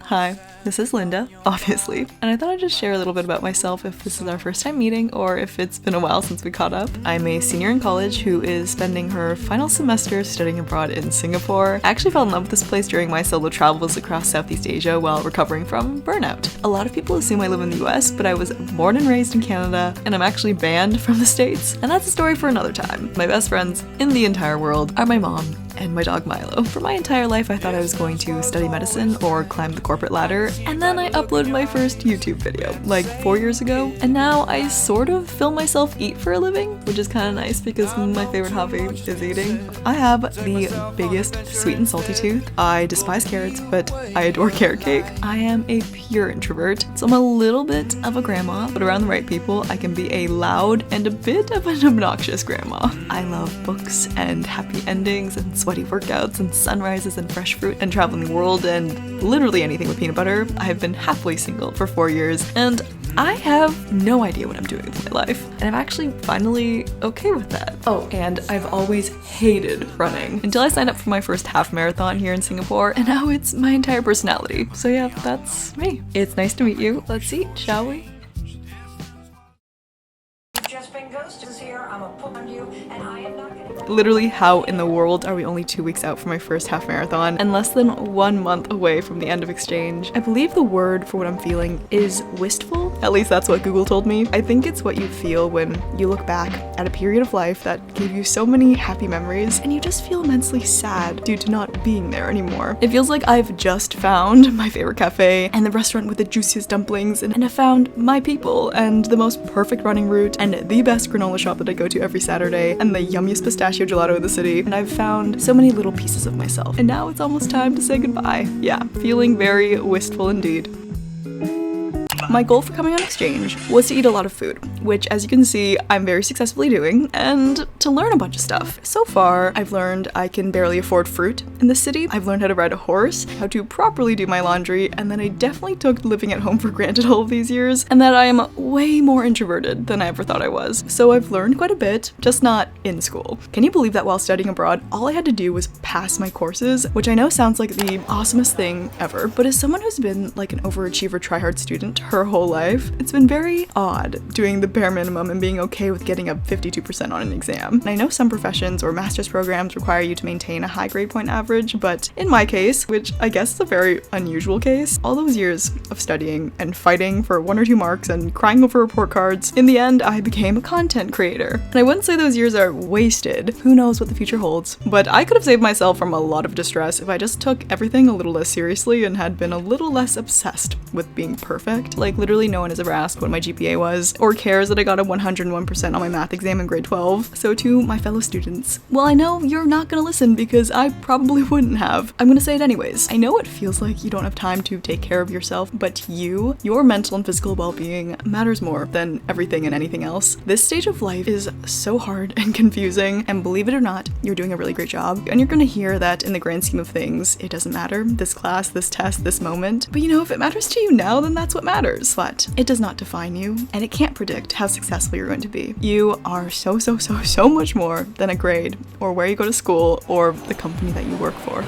Hi, this is Linda, obviously, and I thought I'd just share a little bit about myself if this is our first time meeting or if it's been a while since we caught up. I'm a senior in college who is spending her final semester studying abroad in Singapore. I actually fell in love with this place during my solo travels across Southeast Asia while recovering from burnout. A lot of people assume I live in the US, but I was born and raised in Canada, and I'm actually banned from the States, and that's a story for another time. My best friends in the entire world are my mom and my dog Milo. For my entire life, I thought I was going to study medicine or climb the corporate ladder, and then I uploaded my first YouTube video, like 4 years ago, and now I sort of film myself eat for a living, which is kind of nice because my favorite hobby is eating. I have the biggest sweet and salty tooth. I despise carrots, but I adore carrot cake. I am a pure introvert, so I'm a little bit of a grandma, but around the right people, I can be a loud and a bit of an obnoxious grandma. I love books and happy endings and sweaty workouts and sunrises and fresh fruit and traveling the world and literally anything with peanut butter. I have been happily single for 4 years and I have no idea what I'm doing with my life, and I'm actually finally okay with that. Oh, and I've always hated running until I signed up for my first half marathon here in Singapore, and now it's my entire personality. So yeah, that's me. It's nice to meet you. Let's eat, shall we? Literally, how in the world are we only 2 weeks out from my first half marathon and less than 1 month away from the end of exchange? I believe the word for what I'm feeling is wistful. At least that's what Google told me. I think it's what you feel when you look back at a period of life that gave you so many happy memories and you just feel immensely sad due to not being there anymore. It feels like I've just found my favorite cafe and the restaurant with the juiciest dumplings and have found my people and the most perfect running route and the best granola shop that I go to every Saturday and the yummiest pistachio gelato in the city, and I've found so many little pieces of myself, and now it's almost time to say goodbye. Yeah, feeling very wistful indeed. My goal for coming on exchange was to eat a lot of food, which as you can see, I'm very successfully doing, and to learn a bunch of stuff. So far, I've learned I can barely afford fruit in the city. I've learned how to ride a horse, how to properly do my laundry, and then I definitely took living at home for granted all of these years, and that I am way more introverted than I ever thought I was. So I've learned quite a bit, just not in school. Can you believe that while studying abroad, all I had to do was pass my courses, which I know sounds like the awesomest thing ever, but as someone who's been like an overachiever tryhard student her whole life, it's been very odd doing the bare minimum and being okay with getting a 52% on an exam. And I know some professions or master's programs require you to maintain a high grade point average, but in my case, which I guess is a very unusual case, all those years of studying and fighting for 1 or 2 marks and crying over report cards, in the end, I became a content creator. And I wouldn't say those years are wasted. Who knows what the future holds? But I could have saved myself from a lot of distress if I just took everything a little less seriously and had been a little less obsessed with being perfect. Like literally no one has ever asked what my GPA was or cares that I got a 101% on my math exam in grade 12. So to my fellow students, well, I know you're not gonna listen because I probably wouldn't have. I'm gonna say it anyways. I know it feels like you don't have time to take care of yourself, but your mental and physical well-being matters more than everything and anything else. This stage of life is so hard and confusing, and believe it or not, you're doing a really great job. And you're gonna hear that in the grand scheme of things, it doesn't matter, this class, this test, this moment. But you know, if it matters to you now, then that's what matters. But it does not define you, and it can't predict how successful you're going to be. You are so much more than a grade, or where you go to school, or the company that you work for.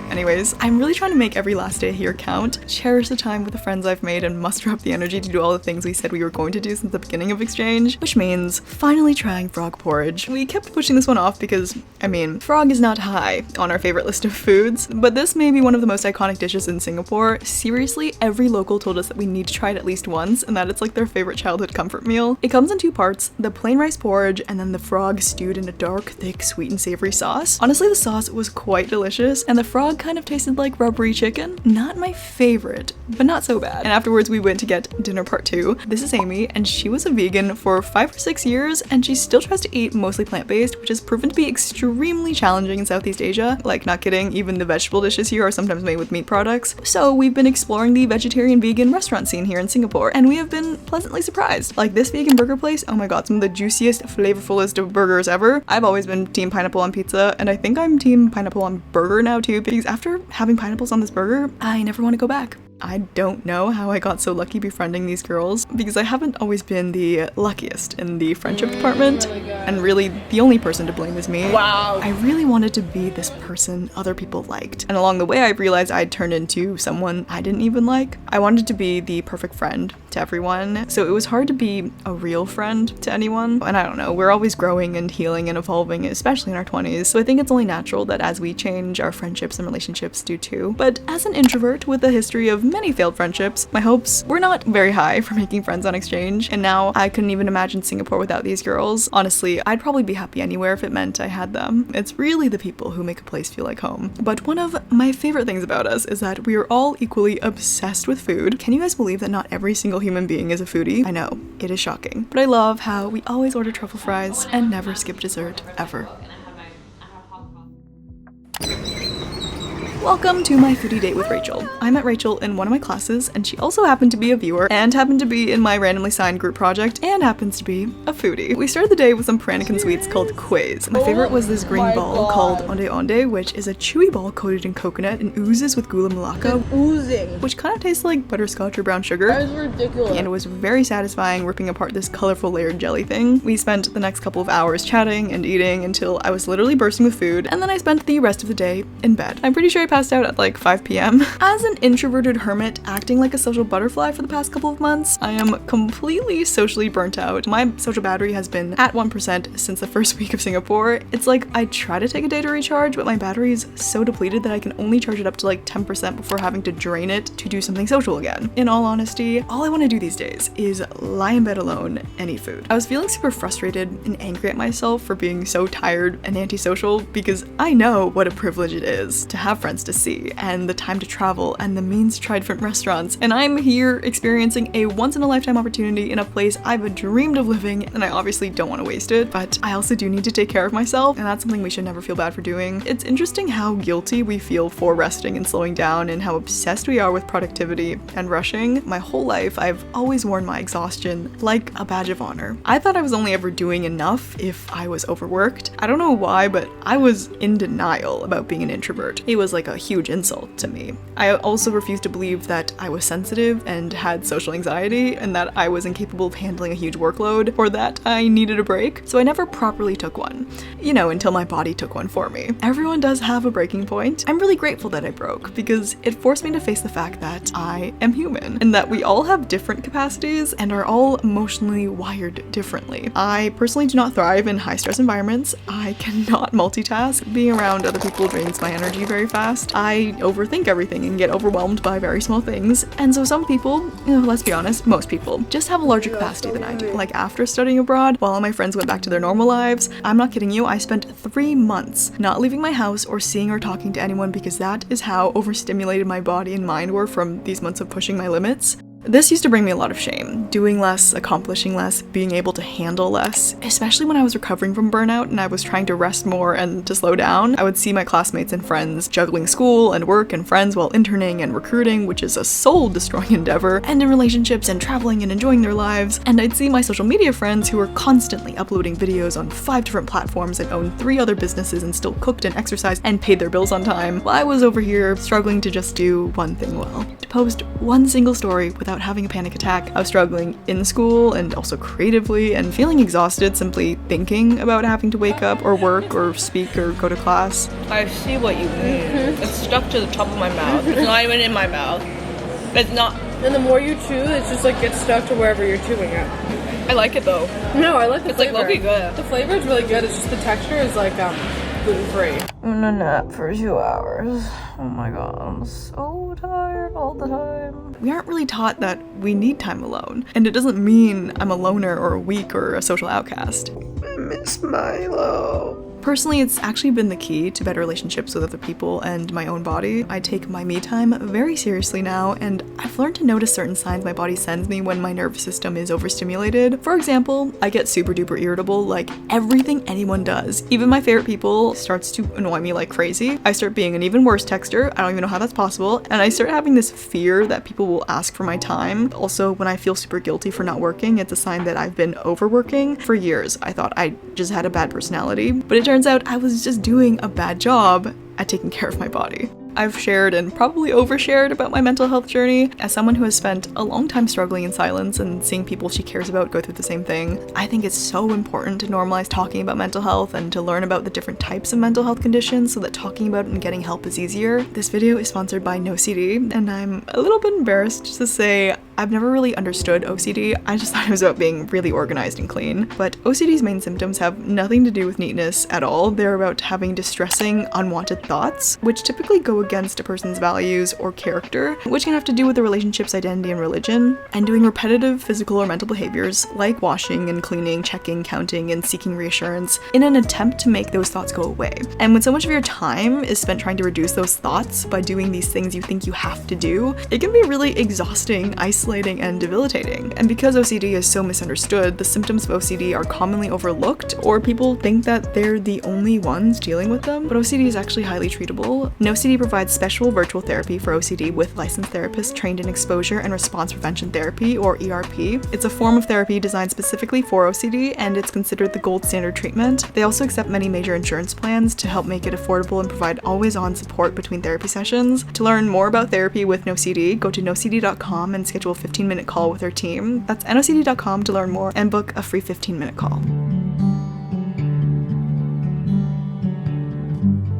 Anyways, I'm really trying to make every last day here count, cherish the time with the friends I've made, and muster up the energy to do all the things we said we were going to do since the beginning of exchange, which means finally trying frog porridge. We kept pushing this one off because, I mean, frog is not high on our favorite list of foods, but this may be one of the most iconic dishes in Singapore. Seriously, every local told us that we need to try it at least once, and that it's like their favorite childhood comfort meal. It comes in 2 parts, the plain rice porridge, and then the frog stewed in a dark, thick, sweet and savory sauce. Honestly, the sauce was quite delicious, and the frog kind of tasted like rubbery chicken. Not my favorite, but not so bad. And afterwards we went to get dinner part 2. This is Amy, and she was a vegan for 5 or 6 years, and she still tries to eat mostly plant-based, which has proven to be extremely challenging in Southeast Asia. Like, not kidding, even the vegetable dishes here are sometimes made with meat products. So we've been exploring the vegetarian-vegan restaurant scene here in Singapore, and we have been pleasantly surprised. Like this vegan burger place, oh my god, some of the juiciest, flavorfulest of burgers ever. I've always been team pineapple on pizza, and I think I'm team pineapple on burger now too, because after having pineapples on this burger, I never want to go back. I don't know how I got so lucky befriending these girls, because I haven't always been the luckiest in the friendship department, and really the only person to blame is me. Wow. I really wanted to be this person other people liked, and along the way I realized I'd turned into someone I didn't even like. I wanted to be the perfect friend to everyone, so it was hard to be a real friend to anyone. And I don't know, we're always growing and healing and evolving, especially in our 20s, so I think it's only natural that as we change, our friendships and relationships do too. But as an introvert with a history of many failed friendships, my hopes were not very high for making friends on exchange, and now I couldn't even imagine Singapore without these girls. Honestly, I'd probably be happy anywhere if it meant I had them. It's really the people who make a place feel like home. But one of my favorite things about us is that we are all equally obsessed with food. Can you guys believe that not every single human being is a foodie? I know, it is shocking. But I love how we always order truffle fries and never skip dessert, ever. Welcome to my foodie date with Rachel. I met Rachel in one of my classes, and she also happened to be a viewer, and happened to be in my randomly signed group project, and happens to be a foodie. We started the day with some Peranakan sweets called quiz. My favorite was this green ball called onde onde, which is a chewy ball coated in coconut and oozes with gula melaka, which kind of tastes like butterscotch or brown sugar. That is ridiculous. And it was very satisfying ripping apart this colorful layered jelly thing. We spent the next couple of hours chatting and eating until I was literally bursting with food, and then I spent the rest of the day in bed. I'm pretty sure I passed out at like 5 p.m. As an introverted hermit acting like a social butterfly for the past couple of months, I am completely socially burnt out. My social battery has been at 1% since the first week of Singapore. It's like I try to take a day to recharge, but my battery is so depleted that I can only charge it up to like 10% before having to drain it to do something social again. In all honesty, all I want to do these days is lie in bed alone and eat food. I was feeling super frustrated and angry at myself for being so tired and antisocial, because I know what a privilege it is to have friends to see and the time to travel and the means to try different restaurants, and I'm here experiencing a once-in-a-lifetime opportunity in a place I've dreamed of living, and I obviously don't want to waste it, but I also do need to take care of myself, and that's something we should never feel bad for doing. It's interesting how guilty we feel for resting and slowing down, and how obsessed we are with productivity and rushing. My whole life, I've always worn my exhaustion like a badge of honor. I thought I was only ever doing enough if I was overworked. I don't know why, but I was in denial about being an introvert. It was like a huge insult to me. I also refused to believe that I was sensitive and had social anxiety, and that I was incapable of handling a huge workload, or that I needed a break, so I never properly took one. You know, until my body took one for me. Everyone does have a breaking point. I'm really grateful that I broke, because it forced me to face the fact that I am human, and that we all have different capacities and are all emotionally wired differently. I personally do not thrive in high-stress environments. I cannot multitask. Being around other people drains my energy very fast. I overthink everything and get overwhelmed by very small things. And so some people, you know, let's be honest, most people just have a larger capacity than I do. Like after studying abroad, while all my friends went back to their normal lives, I'm not kidding you, I spent 3 months not leaving my house or seeing or talking to anyone, because that is how overstimulated my body and mind were from these months of pushing my limits. This used to bring me a lot of shame. Doing less, accomplishing less, being able to handle less, especially when I was recovering from burnout and I was trying to rest more and to slow down. I would see my classmates and friends juggling school and work and friends while interning and recruiting, which is a soul-destroying endeavor, and in relationships and traveling and enjoying their lives. And I'd see my social media friends who were constantly uploading videos on 5 different platforms and owned 3 other businesses and still cooked and exercised and paid their bills on time, while I was over here struggling to just do one thing well. To post one single story without having a panic attack. I was struggling in school and also creatively, and feeling exhausted simply thinking about having to wake up or work or speak or go to class. I see what you mean. It's stuck to the top of my mouth. It's not even in my mouth. It's not. And the more you chew, it's just like gets stuck to wherever you're chewing it. I like it though. No, I like the flavor. It's like low-key good. The flavor is really good. It's just the texture is like gluten-free. I'm gonna nap for 2 hours. Oh my god, I'm so tired all the time. We aren't really taught that we need time alone, and it doesn't mean I'm a loner or weak or a social outcast. I miss Milo. Personally, it's actually been the key to better relationships with other people and my own body. I take my me time very seriously now, and I've learned to notice certain signs my body sends me when my nervous system is overstimulated. For example, I get super duper irritable, like everything anyone does. Even my favorite people starts to annoy me like crazy. I start being an even worse texter. I don't even know how that's possible. And I start having this fear that people will ask for my time. Also, when I feel super guilty for not working, it's a sign that I've been overworking. For years, I thought I just had a bad personality, but it turns out I was just doing a bad job at taking care of my body. I've shared and probably overshared about my mental health journey. As someone who has spent a long time struggling in silence and seeing people she cares about go through the same thing, I think it's so important to normalize talking about mental health and to learn about the different types of mental health conditions so that talking about it and getting help is easier. This video is sponsored by NoCD, and I'm a little bit embarrassed to say I've never really understood OCD. I just thought it was about being really organized and clean. But OCD's main symptoms have nothing to do with neatness at all. They're about having distressing, unwanted thoughts, which typically go against a person's values or character, which can have to do with the relationship's identity and religion, and doing repetitive physical or mental behaviors like washing and cleaning, checking, counting, and seeking reassurance in an attempt to make those thoughts go away. And when so much of your time is spent trying to reduce those thoughts by doing these things you think you have to do, it can be really exhausting, isolating, and debilitating. And because OCD is so misunderstood, the symptoms of OCD are commonly overlooked, or people think that they're the only ones dealing with them, but OCD is actually highly treatable. NoCD provides special virtual therapy for OCD with licensed therapists trained in exposure and response prevention therapy, or ERP. It's a form of therapy designed specifically for OCD, and it's considered the gold standard treatment. They also accept many major insurance plans to help make it affordable and provide always-on support between therapy sessions. To learn more about therapy with NoCD, go to nocd.com and schedule a 15-minute call with their team. That's nocd.com to learn more and book a free 15-minute call.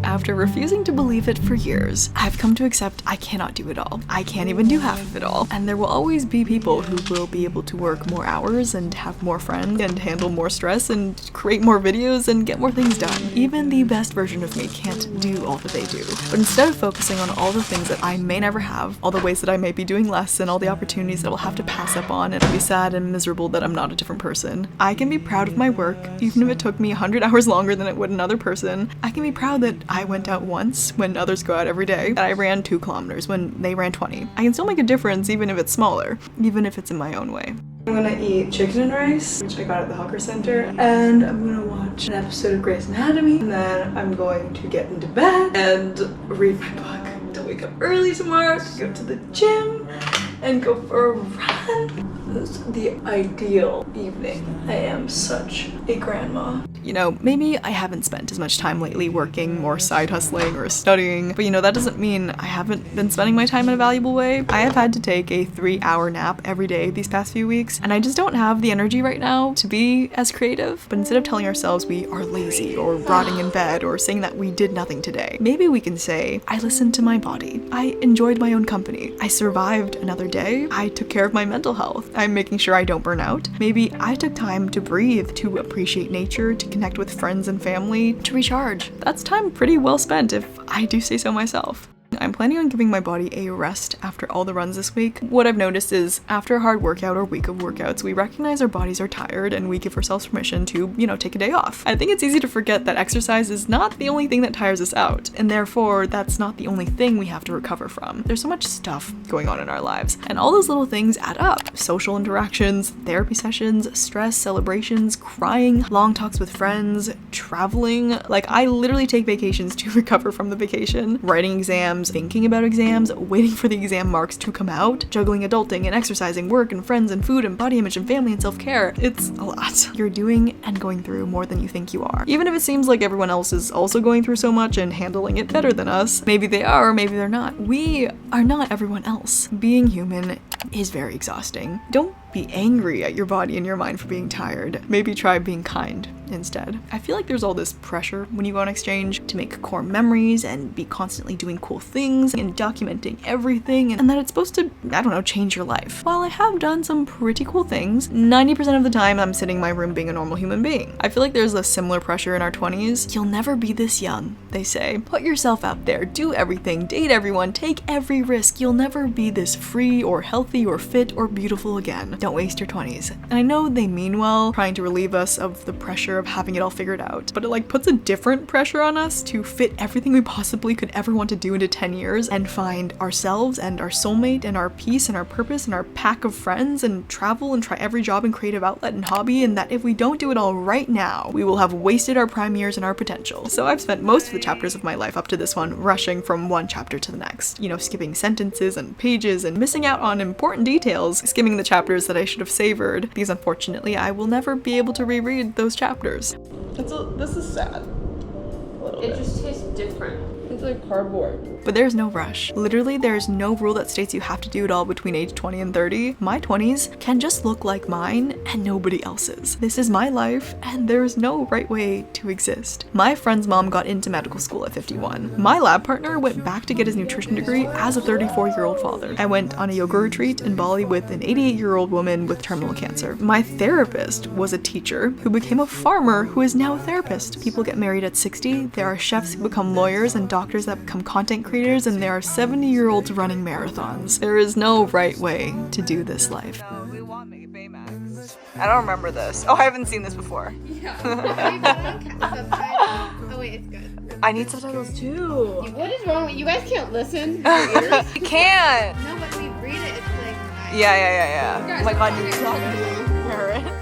After refusing to believe it for years, I've come to accept I cannot do it all. I can't even do half of it all. And there will always be people who will be able to work more hours and have more friends and handle more stress and create more videos and get more things done. Even the best version of me can't do all that they do. But instead of focusing on all the things that I may never have, all the ways that I may be doing less, and all the opportunities that I'll have to pass up on and be sad and miserable that I'm not a different person, I can be proud of my work, even if it took me 100 hours longer than it would another person. I can be proud that I went out once when others go out every day, that I ran 2 kilometers when they ran 20. I can still make a difference even if it's smaller, even if it's in my own way. I'm gonna eat chicken and rice, which I got at the Hawker Center, and I'm gonna watch an episode of Grey's Anatomy, and then I'm going to get into bed and read my book to wake up early tomorrow, to go to the gym, and go for a run. This is the ideal evening. I am such a grandma. You know, maybe I haven't spent as much time lately working, more side hustling or studying, but you know, that doesn't mean I haven't been spending my time in a valuable way. I have had to take a 3-hour nap every day these past few weeks, and I just don't have the energy right now to be as creative. But instead of telling ourselves we are lazy or rotting in bed or saying that we did nothing today, maybe we can say, I listened to my body. I enjoyed my own company. I survived another day. I took care of my mental health. I'm making sure I don't burn out. Maybe I took time to breathe, to appreciate nature, to connect with friends and family, to recharge. That's time pretty well spent if I do say so myself. I'm planning on giving my body a rest after all the runs this week. What I've noticed is after a hard workout or week of workouts, we recognize our bodies are tired and we give ourselves permission to, take a day off. I think it's easy to forget that exercise is not the only thing that tires us out, and therefore that's not the only thing we have to recover from. There's so much stuff going on in our lives, and all those little things add up. Social interactions, therapy sessions, stress, celebrations, crying, long talks with friends, traveling. Like, I literally take vacations to recover from the vacation, writing exams, thinking about exams, waiting for the exam marks to come out, juggling adulting and exercising, work and friends and food and body image and family and self-care. It's a lot. You're doing and going through more than you think you are. Even if it seems like everyone else is also going through so much and handling it better than us, maybe they are, maybe they're not. We are not everyone else. Being human is very exhausting. Don't be angry at your body and your mind for being tired. Maybe try being kind instead. I feel like there's all this pressure when you go on exchange to make core memories and be constantly doing cool things and documenting everything, and that it's supposed to, change your life. While I have done some pretty cool things, 90% of the time I'm sitting in my room being a normal human being. I feel like there's a similar pressure in our 20s. You'll never be this young, they say. Put yourself out there, do everything, date everyone, take every risk. You'll never be this free or healthy or fit or beautiful again. Don't waste your 20s. And I know they mean well, trying to relieve us of the pressure of having it all figured out, but it puts a different pressure on us to fit everything we possibly could ever want to do into 10 years and find ourselves and our soulmate and our peace and our purpose and our pack of friends and travel and try every job and creative outlet and hobby, and that if we don't do it all right now, we will have wasted our prime years and our potential. So I've spent most of the chapters of my life up to this one rushing from one chapter to the next, skipping sentences and pages and missing out on important details, skimming the chapters that I should have savored, because unfortunately I will never be able to reread those chapters. This is sad. It just tastes different. It's like cardboard. But there's no rush. Literally, there's no rule that states you have to do it all between age 20 and 30. My 20s can just look like mine and nobody else's. This is my life, and there's no right way to exist. My friend's mom got into medical school at 51. My lab partner went back to get his nutrition degree as a 34-year-old father. I went on a yoga retreat in Bali with an 88-year-old woman with terminal cancer. My therapist was a teacher who became a farmer who is now a therapist. People get married at 60. There are chefs who become lawyers and doctors that become content creators, and there are 70-year-olds running marathons. There is no right way to do this life. No, we want Baymax. I don't remember this. Oh, I haven't seen this before. Yeah. Oh wait, it's good. I need subtitles too. What is wrong with you? Guys can't listen. I can't. No, but when you read it, it's like. Yeah. Oh my god, you're talking to me.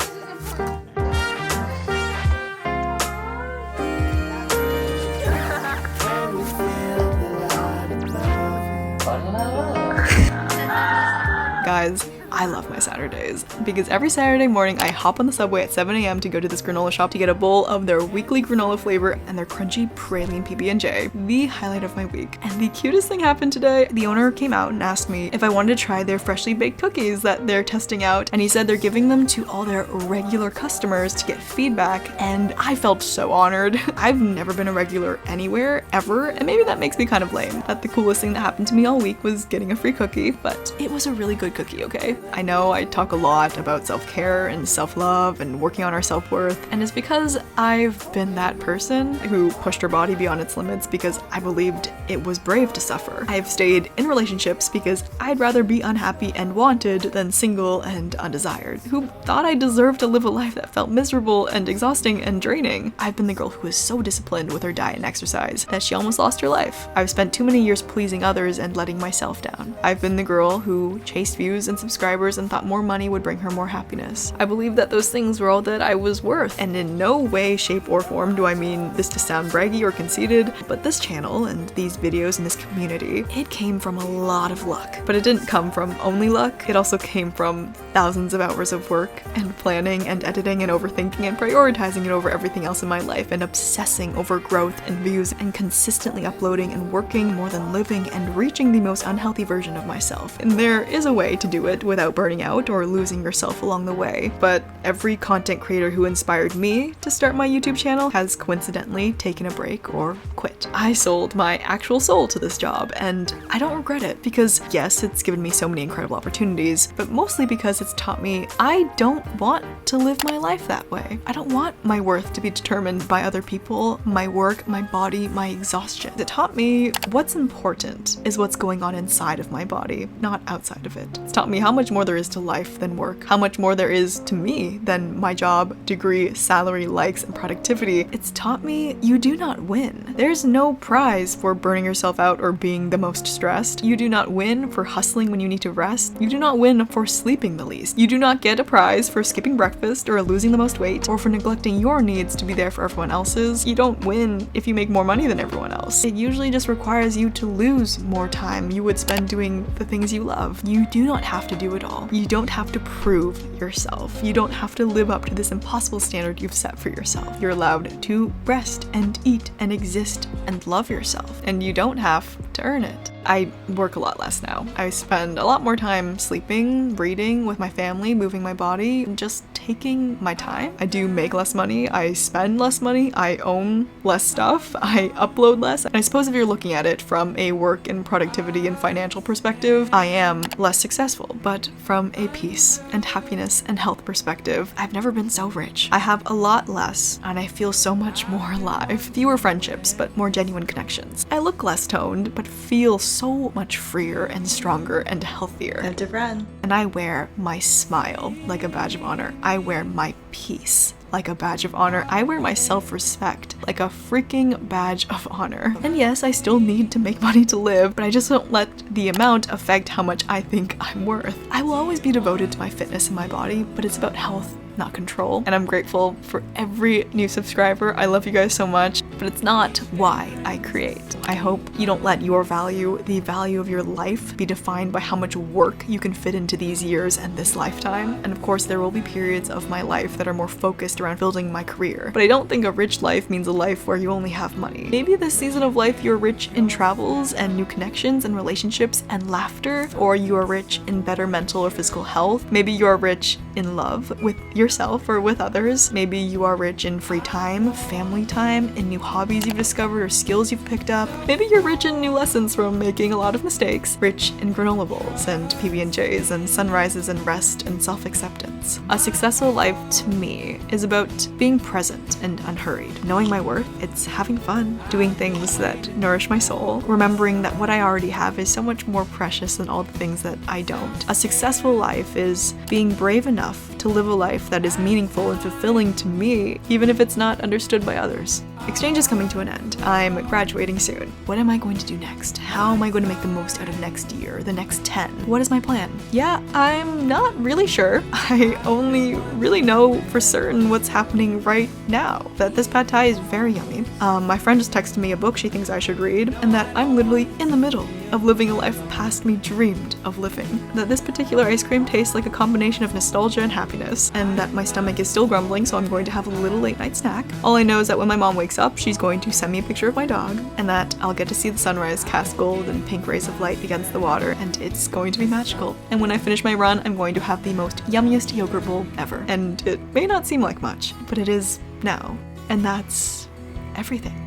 Guys, I love my Saturdays because every Saturday morning I hop on the subway at 7 a.m. to go to this granola shop to get a bowl of their weekly granola flavor and their crunchy praline PB&J, the highlight of my week. And the cutest thing happened today. The owner came out and asked me if I wanted to try their freshly baked cookies that they're testing out, and he said they're giving them to all their regular customers to get feedback, and I felt so honored. I've never been a regular anywhere, ever, and maybe that makes me kind of lame, that the coolest thing that happened to me all week was getting a free cookie, but it was a really good cookie, okay? I know I talk a lot about self-care and self-love and working on our self-worth, and it's because I've been that person who pushed her body beyond its limits because I believed it was brave to suffer. I've stayed in relationships because I'd rather be unhappy and wanted than single and undesired, who thought I deserved to live a life that felt miserable and exhausting and draining. I've been the girl who was so disciplined with her diet and exercise that she almost lost her life. I've spent too many years pleasing others and letting myself down. I've been the girl who chased views and subscribers and thought more money would bring her more happiness. I believed that those things were all that I was worth, and in no way, shape, or form do I mean this to sound braggy or conceited, but this channel and these videos and this community, it came from a lot of luck. But it didn't come from only luck, it also came from thousands of hours of work and planning and editing and overthinking and prioritizing it over everything else in my life and obsessing over growth and views and consistently uploading and working more than living and reaching the most unhealthy version of myself. And there is a way to do it without burning out or losing yourself along the way, but every content creator who inspired me to start my YouTube channel has coincidentally taken a break or quit. I sold my actual soul to this job, and I don't regret it because yes, it's given me so many incredible opportunities, but mostly because it's taught me I don't want to live my life that way. I don't want my worth to be determined by other people, my work, my body, my exhaustion. It taught me what's important is what's going on inside of my body, not outside of it. It's taught me how much more there is to life than work, how much more there is to me than my job, degree, salary, likes, and productivity. It's taught me you do not win. There's no prize for burning yourself out or being the most stressed. You do not win for hustling when you need to rest. You do not win for sleeping the least. You do not get a prize for skipping breakfast or losing the most weight or for neglecting your needs to be there for everyone else's. You don't win if you make more money than everyone else. It usually just requires you to lose more time you would spend doing the things you love. You do not have to do it all. You don't have to prove yourself. You don't have to live up to this impossible standard you've set for yourself. You're allowed to rest and eat and exist and love yourself, and you don't have to earn it. I work a lot less now. I spend a lot more time sleeping, reading with my family, moving my body, and just taking my time. I do make less money, I spend less money, I own less stuff, I upload less. And I suppose if you're looking at it from a work and productivity and financial perspective, I am less successful. But from a peace and happiness and health perspective, I've never been so rich. I have a lot less, and I feel so much more alive. Fewer friendships, but more genuine connections. I look less toned, but feel so much freer and stronger and healthier. And I wear my smile like a badge of honor. I wear my peace like a badge of honor. I wear my self-respect like a freaking badge of honor. And yes, I still need to make money to live, but I just don't let the amount affect how much I think I'm worth. I will always be devoted to my fitness and my body, but it's about health, not control. And I'm grateful for every new subscriber. I love you guys so much. but it's not why I create. I hope you don't let your value, the value of your life, be defined by how much work you can fit into these years and this lifetime. And of course, there will be periods of my life that are more focused around building my career. But I don't think a rich life means a life where you only have money. Maybe this season of life you're rich in travels and new connections and relationships and laughter, or you are rich in better mental or physical health. Maybe you are rich in love with yourself or with others. Maybe you are rich in free time, family time, in new hobbies you've discovered or skills you've picked up. Maybe you're rich in new lessons from making a lot of mistakes, rich in granola bowls and PB&Js and sunrises and rest and self-acceptance. A successful life to me is about being present and unhurried, knowing my worth. It's having fun, doing things that nourish my soul, remembering that what I already have is so much more precious than all the things that I don't. A successful life is being brave enough to live a life that is meaningful and fulfilling to me, even if it's not understood by others. Exchange is coming to an end. I'm graduating soon. What am I going to do next? How am I going to make the most out of next year, the next 10? What is my plan? Yeah, I'm not really sure. I only really know for certain what's happening right now. That this pad thai is very yummy. My friend just texted me a book she thinks I should read, and that I'm literally in the middle of living a life past me dreamed of living. That this particular ice cream tastes like a combination of nostalgia and happiness, and that my stomach is still grumbling, so I'm going to have a little late night snack. All I know is that when my mom wakes up, she's going to send me a picture of my dog, and that I'll get to see the sunrise cast gold and pink rays of light against the water, and it's going to be magical. And when I finish my run, I'm going to have the most yummiest yogurt bowl ever. And it may not seem like much, but it is now. And that's everything.